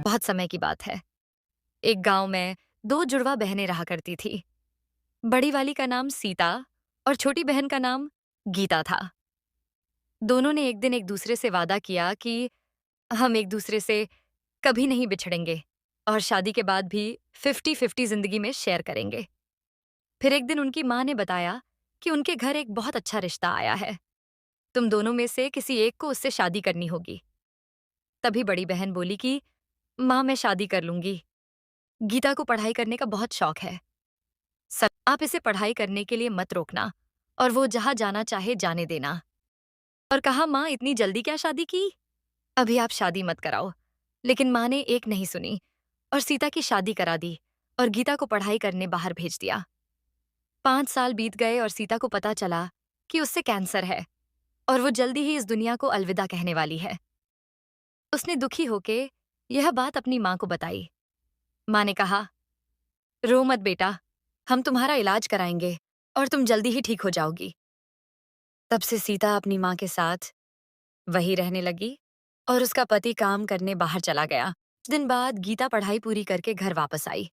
बहुत समय की बात है। एक गांव में दो जुड़वा बहनें रहा करती थी। बड़ी वाली का नाम सीता और छोटी बहन का नाम गीता था। दोनों ने एक दिन एक दूसरे से वादा किया कि हम एक दूसरे से कभी नहीं बिछड़ेंगे और शादी के बाद भी 50-50 जिंदगी में शेयर करेंगे। फिर एक दिन उनकी माँ ने बताया कि उनके घर एक बहुत अच्छा रिश्ता आया है। तुम दोनों में से किसी एक को उससे शादी करनी होगी। तभी बड़ी बहन बोली कि माँ, मैं शादी कर लूंगी। गीता को पढ़ाई करने का बहुत शौक है। आप इसे पढ़ाई करने के लिए मत रोकना और वो जहां जाना चाहे जाने देना। और कहा, माँ इतनी जल्दी क्या शादी की? अभी आप शादी मत कराओ। लेकिन माँ ने एक नहीं सुनी और सीता की शादी करा दी और गीता को पढ़ाई करने बाहर भेज दिया। 5 साल बीत गए और सीता को पता चला कि उससे कैंसर है और वो जल्दी ही इस दुनिया को अलविदा कहने वाली है। उसने दुखी होके यह बात अपनी माँ को बताई। माँ ने कहा, रो मत बेटा, हम तुम्हारा इलाज कराएंगे और तुम जल्दी ही ठीक हो जाओगी। तब से सीता अपनी माँ के साथ वहीं रहने लगी और उसका पति काम करने बाहर चला गया। कुछ दिन बाद गीता पढ़ाई पूरी करके घर वापस आई।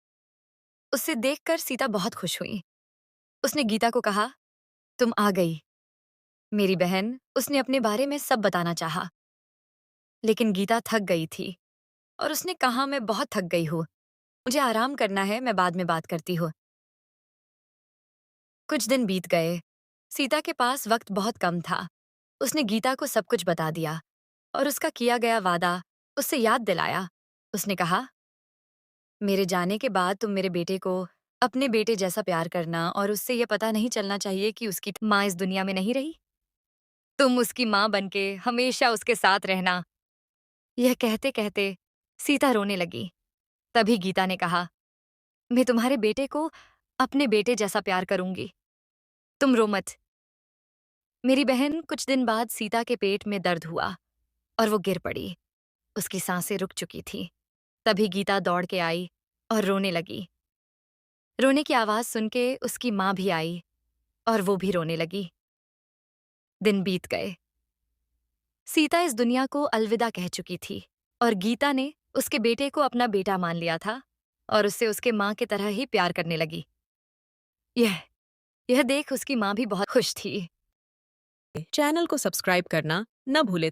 उसे देखकर सीता बहुत खुश हुई। उसने गीता को कहा, तुम आ गई मेरी बहन। उसने अपने बारे में सब बताना चाहा, लेकिन गीता थक गई थी और उसने कहा, मैं बहुत थक गई हूँ, मुझे आराम करना है, मैं बाद में बात करती हूँ। कुछ दिन बीत गए। सीता के पास वक्त बहुत कम था। उसने गीता को सब कुछ बता दिया और उसका किया गया वादा उससे याद दिलाया। उसने कहा, मेरे जाने के बाद तुम मेरे बेटे को अपने बेटे जैसा प्यार करना और उससे यह पता नहीं चलना चाहिए कि उसकी माँ इस दुनिया में नहीं रही। तुम उसकी माँ बनके हमेशा उसके साथ रहना। यह कहते कहते सीता रोने लगी। तभी गीता ने कहा, मैं तुम्हारे बेटे को अपने बेटे जैसा प्यार करूंगी, तुम रो मत। मेरी बहन, कुछ दिन बाद सीता के पेट में दर्द हुआ और वो गिर पड़ी। उसकी सांसें रुक चुकी थी। तभी गीता दौड़ के आई और रोने लगी। रोने की आवाज सुन के उसकी माँ भी आई और वो भी रोने लगी। दिन बीत गए। सीता इस दुनिया को अलविदा कह चुकी थी और गीता ने उसके बेटे को अपना बेटा मान लिया था और उससे उसके माँ की तरह ही प्यार करने लगी। यह यह देख उसकी माँ भी बहुत खुश थी। चैनल को सब्सक्राइब करना न भूलें।